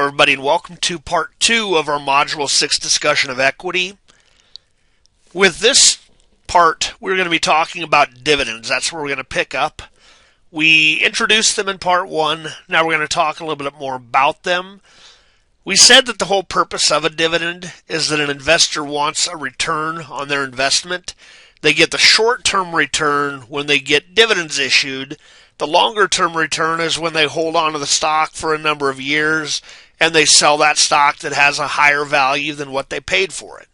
everybody, and welcome to part 2 of our Module 6 discussion of equity. With this part, we're going to be talking about dividends. That's where we're going to pick up. We introduced them in part 1. Now we're going to talk a little bit more about them. We said that the whole purpose of a dividend is that an investor wants a return on their investment. They get the short-term return when they get dividends issued. The longer-term return is when they hold on to the stock for a number of years and they sell that stock that has a higher value than what they paid for it.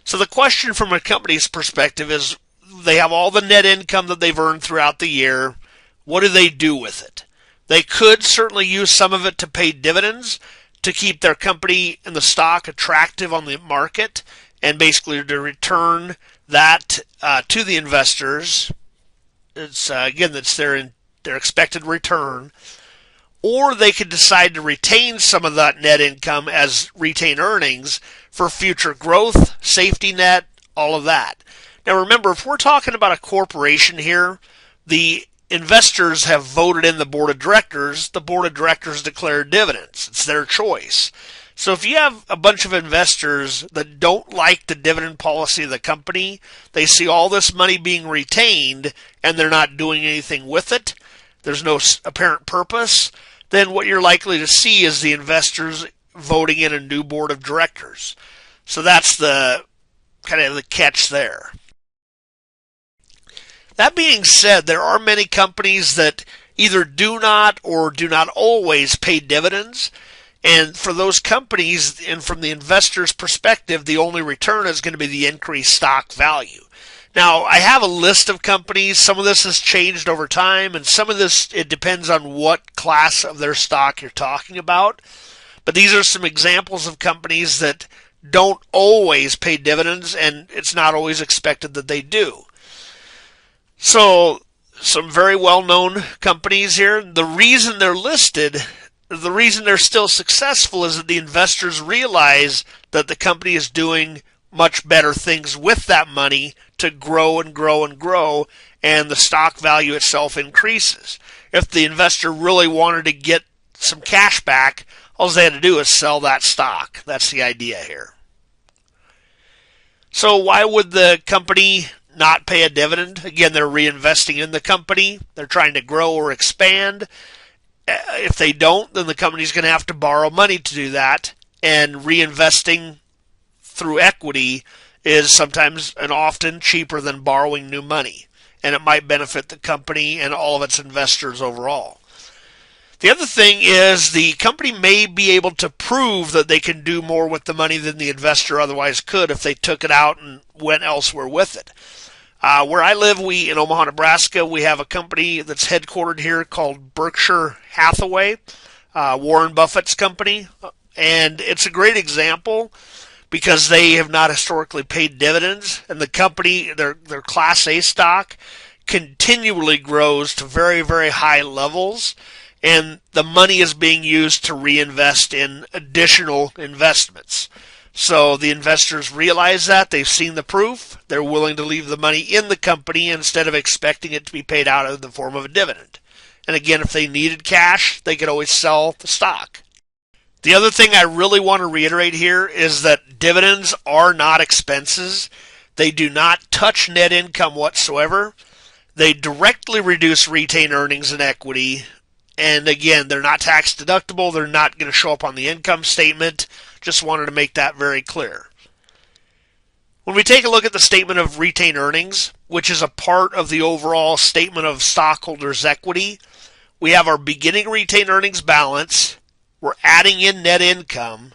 So the question from a company's perspective is they have all the net income that they've earned throughout the year. What do they do with it? They could certainly use some of it to pay dividends to keep their company and the stock attractive on the market and basically to return that to the investors. It's that's their expected return, or they could decide to retain some of that net income as retained earnings for future growth, safety net, all of that. Now remember, if we're talking about a corporation here, the investors have voted in the board of directors. The board of directors declare dividends. It's their choice. So if you have a bunch of investors that don't like the dividend policy of the company, they see all this money being retained and they're not doing anything with it, there's no apparent purpose, then what you're likely to see is the investors voting in a new board of directors. So that's the kind of the catch there. That being said, there are many companies that either do not or do not always pay dividends. And for those companies, and from the investor's perspective, the only return is going to be the increased stock value. Now, I have a list of companies. Some of this has changed over time, and some of this, it depends on what class of their stock you're talking about. But these are some examples of companies that don't always pay dividends, and it's not always expected that they do. So, some very well-known companies here. The reason they're listed, the reason they're still successful is that the investors realize that the company is doing much better things with that money to grow and grow and grow, and the stock value itself increases. If the investor really wanted to get some cash back, all they had to do is sell that stock. That's the idea here. So why would the company not pay a dividend? Again, they're reinvesting in the company. They're trying to grow or expand. If they don't, then the company's going to have to borrow money to do that, and reinvesting through equity is sometimes and often cheaper than borrowing new money, and it might benefit the company and all of its investors overall. The other thing is the company may be able to prove that they can do more with the money than the investor otherwise could if they took it out and went elsewhere with it. Where I live, in Omaha, Nebraska, we have a company that's headquartered here called Berkshire Hathaway, Warren Buffett's company, and it's a great example because they have not historically paid dividends, and the company, their Class A stock, continually grows to very, very high levels, and the money is being used to reinvest in additional investments. So the investors realize that. They've seen the proof. They're willing to leave the money in the company instead of expecting it to be paid out in the form of a dividend. And again, if they needed cash, they could always sell the stock. The other thing I really want to reiterate here is that dividends are not expenses. They do not touch net income whatsoever. They directly reduce retained earnings and equity. And again, they're not tax deductible. They're not going to show up on the income statement. Just wanted to make that very clear. When we take a look at the statement of retained earnings, which is a part of the overall statement of stockholders' equity, we have our beginning retained earnings balance. We're adding in net income.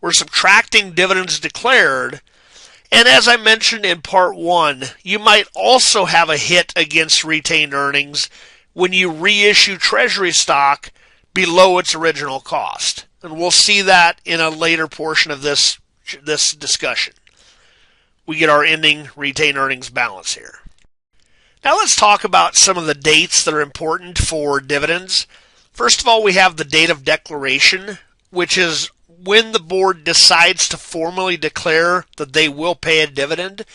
We're subtracting dividends declared. And as I mentioned in part 1, you might also have a hit against retained earnings when you reissue treasury stock below its original cost. And we'll see that in a later portion of this discussion. We get our ending retained earnings balance here. Now let's talk about some of the dates that are important for dividends. First of all, we have the date of declaration, which is when the board decides to formally declare that they will pay a dividend.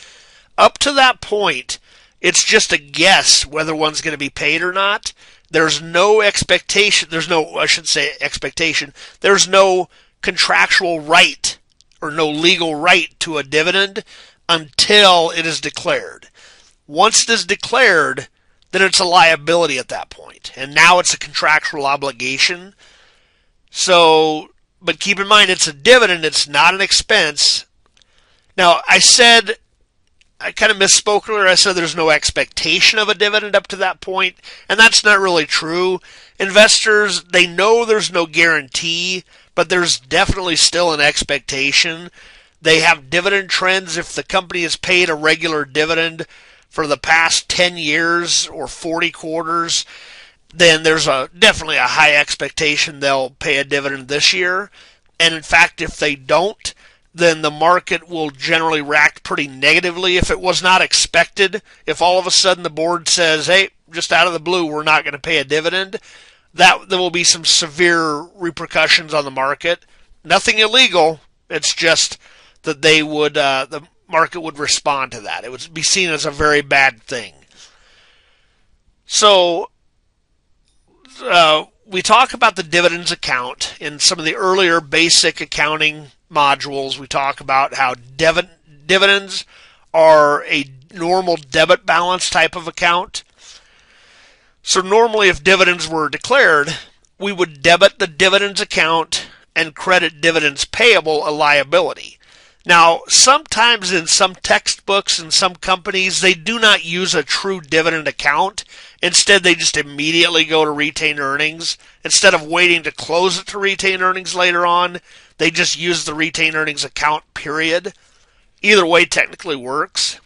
Up to that point, it's just a guess whether one's going to be paid or not. there's no expectation, I should say expectation, there's no contractual right or no legal right to a dividend until it is declared. Once it is declared, then it's a liability at that point. And now it's a contractual obligation. So, but keep in mind, it's a dividend, it's not an expense. Now, I kind of misspoke earlier. I said there's no expectation of a dividend up to that point, and that's not really true. Investors, they know there's no guarantee, but there's definitely still an expectation. They have dividend trends. If the company has paid a regular dividend for the past 10 years or 40 quarters, then there's definitely a high expectation they'll pay a dividend this year. And in fact, if they don't, then the market will generally react pretty negatively if it was not expected. If all of a sudden the board says, hey, just out of the blue, we're not going to pay a dividend, there will be some severe repercussions on the market. Nothing illegal. It's just that the market would respond to that. It would be seen as a very bad thing. So we talk about the dividends account in some of the earlier basic accounting modules. We talk about how dividends are a normal debit balance type of account. So normally if dividends were declared, we would debit the dividends account and credit dividends payable a liability. Now, sometimes in some textbooks and some companies, they do not use a true dividend account. Instead, they just immediately go to retained earnings. Instead of waiting to close it to retained earnings later on, they just use the retained earnings account, period. Either way technically works.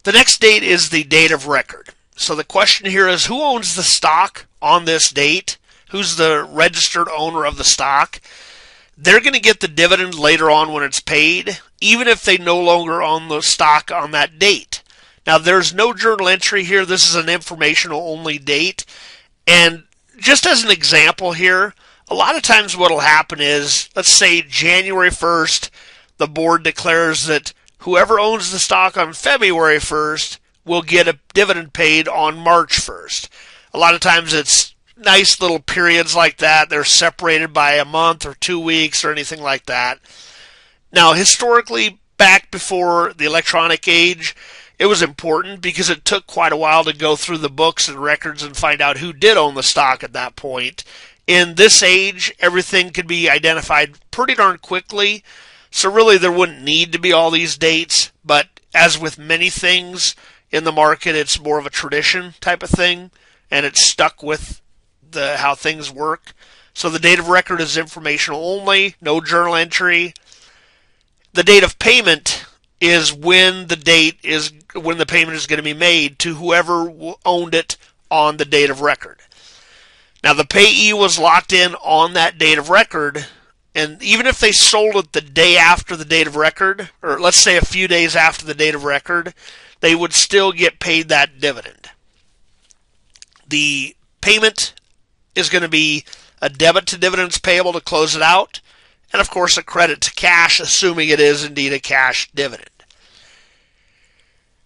The next date is the date of record. So the question here is, who owns the stock on this date? Who's the registered owner of the stock? They're going to get the dividend later on when it's paid, even if they no longer own the stock on that date. Now, there's no journal entry here. This is an informational only date. And just as an example here, a lot of times what will happen is, let's say January 1st, the board declares that whoever owns the stock on February 1st will get a dividend paid on March 1st. A lot of times it's nice little periods like that. They're separated by a month or 2 weeks or anything like that. Now, historically, back before the electronic age, it was important because it took quite a while to go through the books and records and find out who did own the stock at that point. In this age, everything could be identified pretty darn quickly, so really there wouldn't need to be all these dates, but as with many things in the market, it's more of a tradition type of thing, and it's stuck with how things work. So the date of record is informational only, no journal entry. The date of payment is when the payment is going to be made to whoever owned it on the date of record. Now the payee was locked in on that date of record, and even if they sold it the day after the date of record, or let's say a few days after the date of record, they would still get paid that dividend. The payment is going to be a debit to dividends payable to close it out, and of course a credit to cash, assuming it is indeed a cash dividend.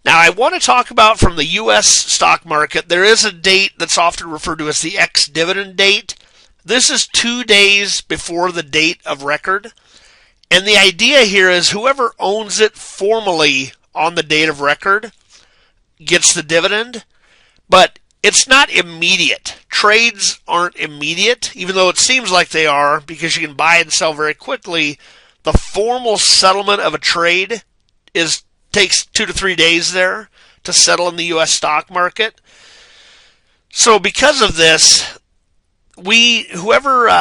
Now I want to talk about from the U.S. stock market, there is a date that's often referred to as the ex-dividend date. This is 2 days before the date of record, and the idea here is whoever owns it formally on the date of record gets the dividend, but it's not immediate. Trades aren't immediate, even though it seems like they are, because you can buy and sell very quickly. The formal settlement of a trade takes 2 to 3 days there to settle in the U.S. stock market. So because of this, whoever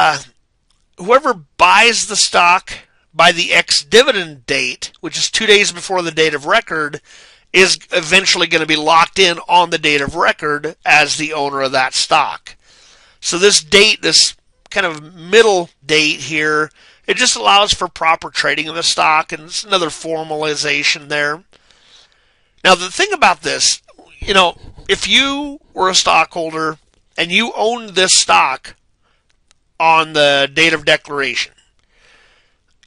buys the stock by the ex-dividend date, which is 2 days before the date of record, is eventually going to be locked in on the date of record as the owner of that stock. So this date, this kind of middle date here, it just allows for proper trading of the stock, and it's another formalization there. Now the thing about this, if you were a stockholder and you owned this stock on the date of declaration,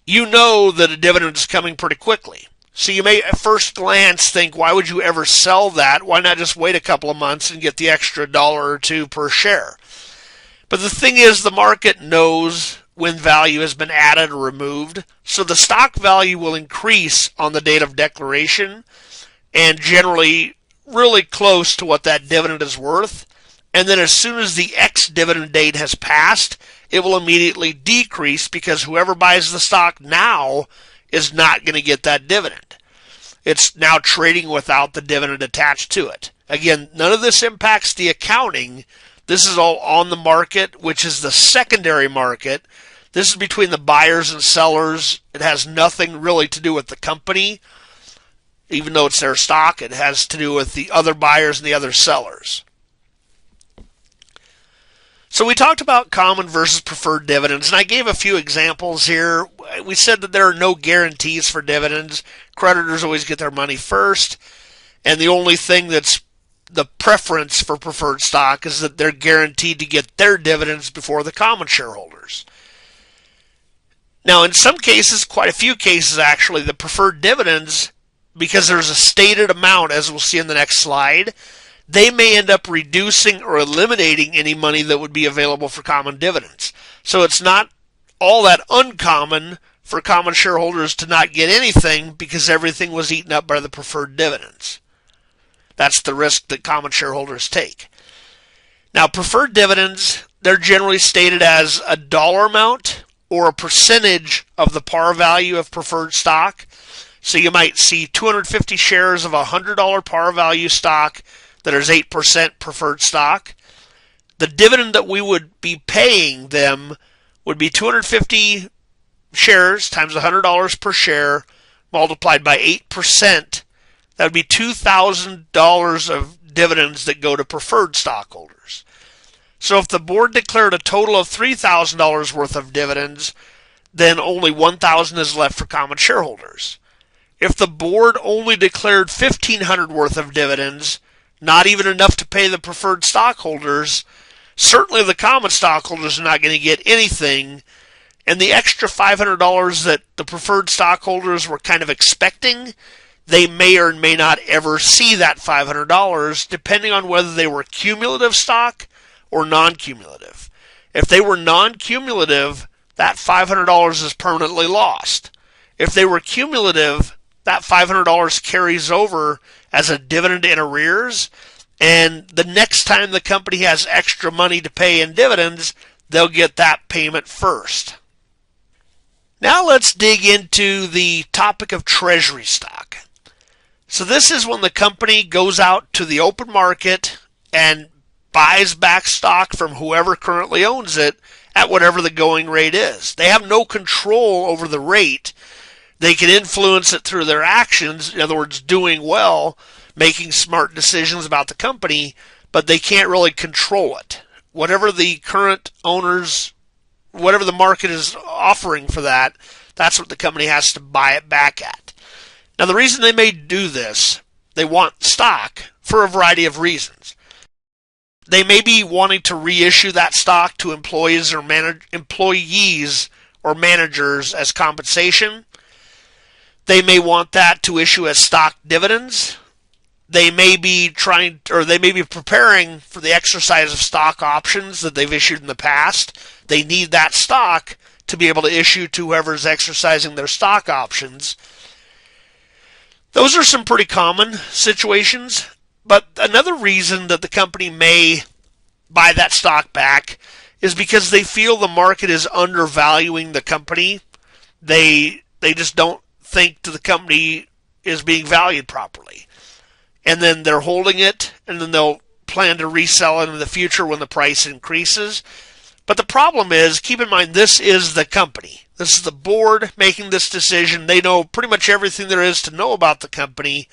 you know that a dividend is coming pretty quickly. So you may at first glance think, why would you ever sell that? Why not just wait a couple of months and get the extra dollar or two per share? But the thing is, the market knows when value has been added or removed, so the stock value will increase on the date of declaration and generally really close to what that dividend is worth. And then as soon as the ex-dividend date has passed, it will immediately decrease because whoever buys the stock now is not going to get that dividend. It's now trading without the dividend attached to it. Again, none of this impacts the accounting. This is all on the market, which is the secondary market. This is between the buyers and sellers. It has nothing really to do with the company. Even though it's their stock, it has to do with the other buyers and the other sellers. So we talked about common versus preferred dividends, and I gave a few examples here. We said that there are no guarantees for dividends. Creditors always get their money first, and the only thing that's the preference for preferred stock is that they're guaranteed to get their dividends before the common shareholders. Now, in some cases, quite a few cases actually, the preferred dividends, because there's a stated amount, as we'll see in the next slide, they may end up reducing or eliminating any money that would be available for common dividends. So it's not all that uncommon for common shareholders to not get anything because everything was eaten up by the preferred dividends. That's the risk that common shareholders take. Now, preferred dividends, they're generally stated as a dollar amount or a percentage of the par value of preferred stock. So you might see 250 shares of $100 par value stock that is 8% preferred stock. The dividend that we would be paying them would be 250 shares times $100 per share multiplied by 8%. That would be $2,000 of dividends that go to preferred stockholders. So if the board declared a total of $3,000 worth of dividends, then only $1,000 is left for common shareholders. If the board only declared $1,500 worth of dividends, not even enough to pay the preferred stockholders, certainly the common stockholders are not going to get anything, and the extra $500 that the preferred stockholders were kind of expecting, they may or may not ever see that $500, depending on whether they were cumulative stock or non-cumulative. If they were non-cumulative, that $500 is permanently lost. If they were cumulative, that $500 carries over as a dividend in arrears, and the next time the company has extra money to pay in dividends, they'll get that payment first. Now let's dig into the topic of treasury stock. So this is when the company goes out to the open market and buys back stock from whoever currently owns it at whatever the going rate is. They have no control over the rate. They can influence it through their actions, in other words, doing well, making smart decisions about the company, but they can't really control it. Whatever the current owners, whatever the market is offering for that, that's what the company has to buy it back at. Now, the reason they may do this, they want stock for a variety of reasons. They may be wanting to reissue that stock to employees or managers as compensation. They may want that to issue as stock dividends. They may be preparing for the exercise of stock options that they've issued in the past. They need that stock to be able to issue to whoever's exercising their stock options. Those are some pretty common situations, but another reason that the company may buy that stock back is because they feel the market is undervaluing the company. They just don't think that the company is being valued properly. And then they're holding it, and then they'll plan to resell it in the future when the price increases. But the problem is, keep in mind, this is the company. This is the board making this decision. They know pretty much everything there is to know about the company.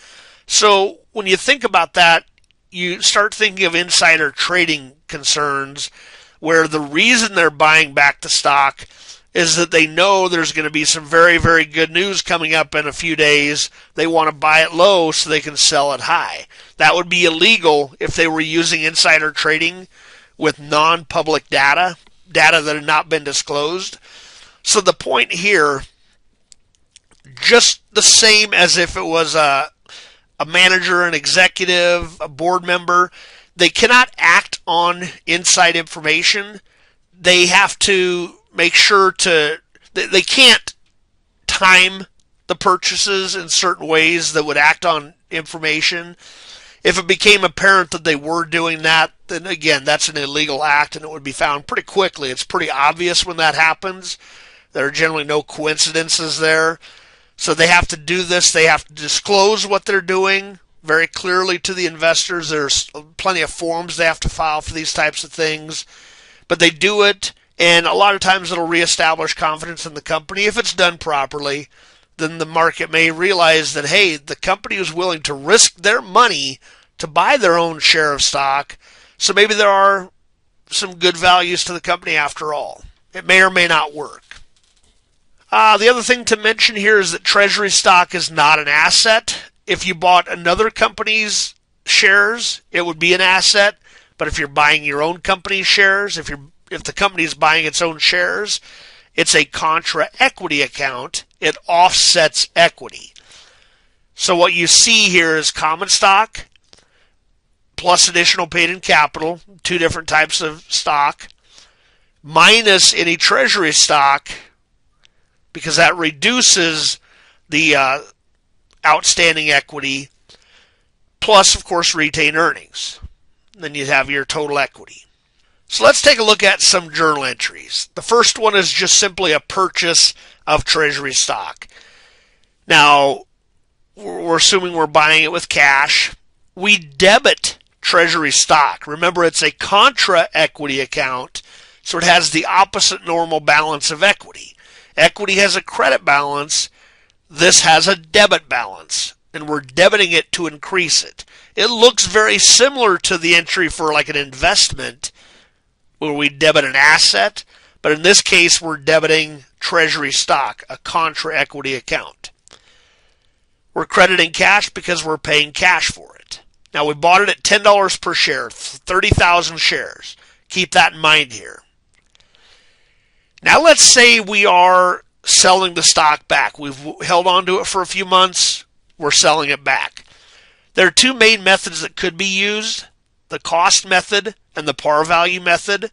So when you think about that, you start thinking of insider trading concerns, where the reason they're buying back the stock is that they know there's going to be some very, very good news coming up in a few days. They want to buy it low so they can sell it high. That would be illegal if they were using insider trading with non-public data that had not been disclosed. So the point here just the same as if it was a manager, an executive, a board member. They cannot act on inside information. They have to make sure they can't time the purchases in certain ways that would act on information. If it became apparent that they were doing that, then again, that's an illegal act and it would be found pretty quickly. It's pretty obvious when that happens. There are generally no coincidences there. So they have to do this. They have to disclose what they're doing very clearly to the investors. There's plenty of forms they have to file for these types of things. But they do it, and a lot of times it'll reestablish confidence in the company. If it's done properly, then the market may realize that, hey, the company was willing to risk their money to buy their own share of stock, so maybe there are some good values to the company after all. It may or may not work. The other thing to mention here is that treasury stock is not an asset. If you bought another company's shares, it would be an asset. But if you're buying your own company's shares, if the company is buying its own shares, it's a contra equity account. It offsets equity. So what you see here is common stock plus additional paid-in capital, two different types of stock, minus any treasury stock, because that reduces the outstanding equity, plus, of course, retained earnings. Then you have your total equity. So let's take a look at some journal entries. The first one is just simply a purchase of treasury stock. Now, we're assuming we're buying it with cash. We debit treasury stock. Remember, it's a contra equity account, so it has the opposite normal balance of equity. Equity has a credit balance. This has a debit balance, and we're debiting it to increase it. It looks very similar to the entry for like an investment where we debit an asset, but in this case we're debiting treasury stock, a contra equity account. We're crediting cash because we're paying cash for it. Now we bought it at $10 per share, 30,000 shares. Keep that in mind here. Now let's say we are selling the stock back. We've held on to it for a few months. We're selling it back. There are two main methods that could be used, the cost method and the par value method.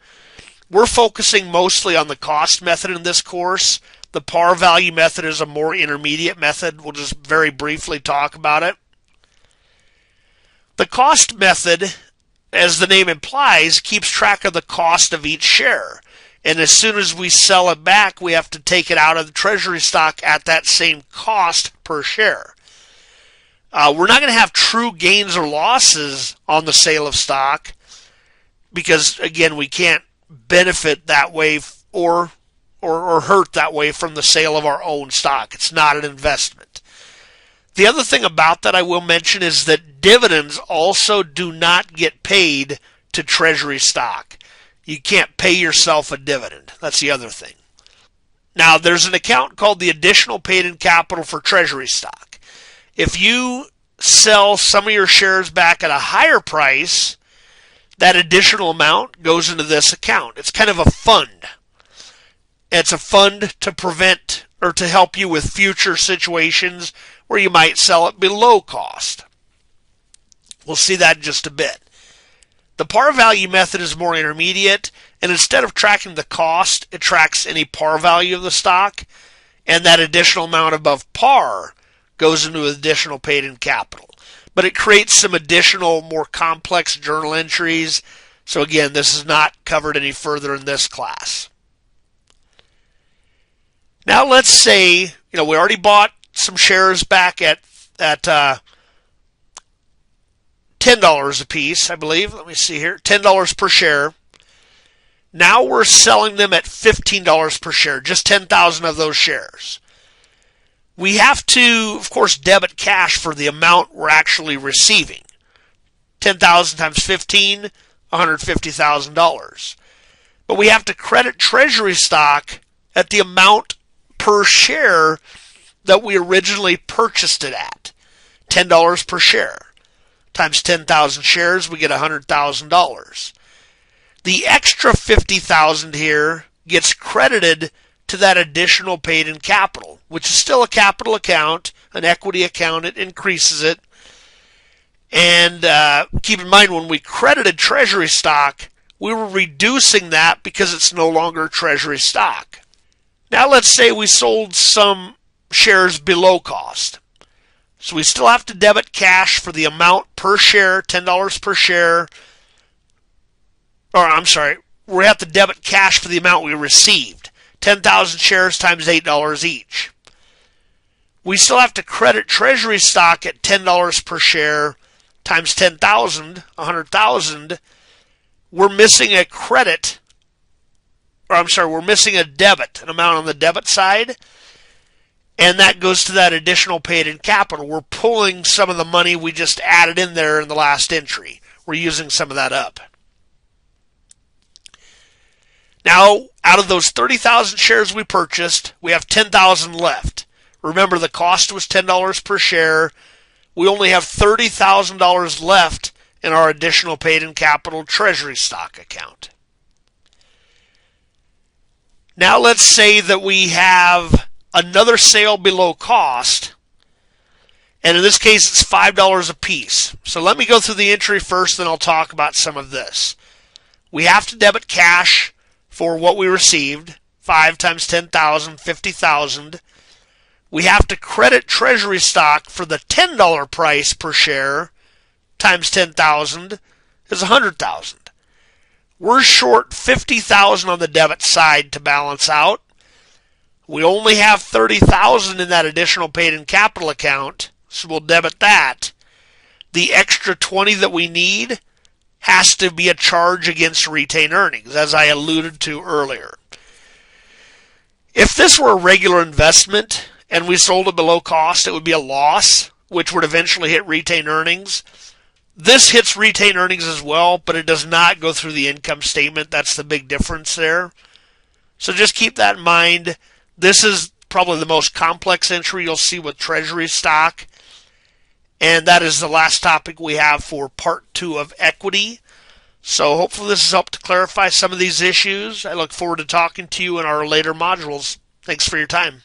We're focusing mostly on the cost method in this course. The par value method is a more intermediate method. We'll just very briefly talk about it. The cost method, as the name implies, keeps track of the cost of each share. And as soon as we sell it back, we have to take it out of the treasury stock at that same cost per share. We're not going to have true gains or losses on the sale of stock because, again, we can't benefit that way or hurt that way from the sale of our own stock. It's not an investment. The other thing about that I will mention is that dividends also do not get paid to treasury stock. You can't pay yourself a dividend. That's the other thing. Now, there's an account called the additional paid-in capital for treasury stock. If you sell some of your shares back at a higher price, that additional amount goes into this account. It's kind of a fund. It's a fund to prevent or to help you with future situations where you might sell it below cost. We'll see that in just a bit. The par value method is more intermediate, and instead of tracking the cost, it tracks any par value of the stock, and that additional amount above par goes into additional paid-in capital. But it creates some additional, more complex journal entries. So again, this is not covered any further in this class. Now let's say, we already bought some shares back at $10 a piece, I believe. Let me see here. $10 per share. Now we're selling them at $15 per share, just 10,000 of those shares. We have to, of course, debit cash for the amount we're actually receiving. 10,000 times 15, $150,000. But we have to credit treasury stock at the amount per share that we originally purchased it at, $10 per share. Times 10,000 shares, we get $100,000. The extra $50,000 here gets credited to that additional paid-in capital, which is still a capital account, an equity account. It increases it. And keep in mind, when we credited treasury stock, we were reducing that because it's no longer treasury stock. Now let's say we sold some shares below cost. So we still have to debit cash for the amount per share, $10 per share. Or I'm sorry, we have to debit cash for the amount we received. 10,000 shares times $8 each. We still have to credit treasury stock at $10 per share times 10,000, 100,000. We're missing a credit, or I'm sorry, we're missing a debit, an amount on the debit side, and that goes to that additional paid-in capital. We're pulling some of the money we just added in there in the last entry. We're using some of that up. Now, out of those 30,000 shares we purchased, we have 10,000 left. Remember, the cost was $10 per share. We only have $30,000 left in our additional paid-in capital treasury stock account. Now let's say that we have another sale below cost, and in this case it's $5 a piece. So let me go through the entry first, then I'll talk about some of this. We have to debit cash for what we received, 5 times 10,000, 50,000. We have to credit treasury stock for the $10 price per share times 10,000 is 100,000. We're short 50,000 on the debit side to balance out. We only have 30,000 in that additional paid-in capital account, so we'll debit that. The extra 20 that we need has to be a charge against retained earnings, as I alluded to earlier. If this were a regular investment and we sold it below cost, it would be a loss, which would eventually hit retained earnings. This hits retained earnings as well, but it does not go through the income statement. That's the big difference there. So just keep that in mind. This is probably the most complex entry you'll see with treasury stock. And that is the last topic we have for part 2 of equity. So hopefully this has helped to clarify some of these issues. I look forward to talking to you in our later modules. Thanks for your time.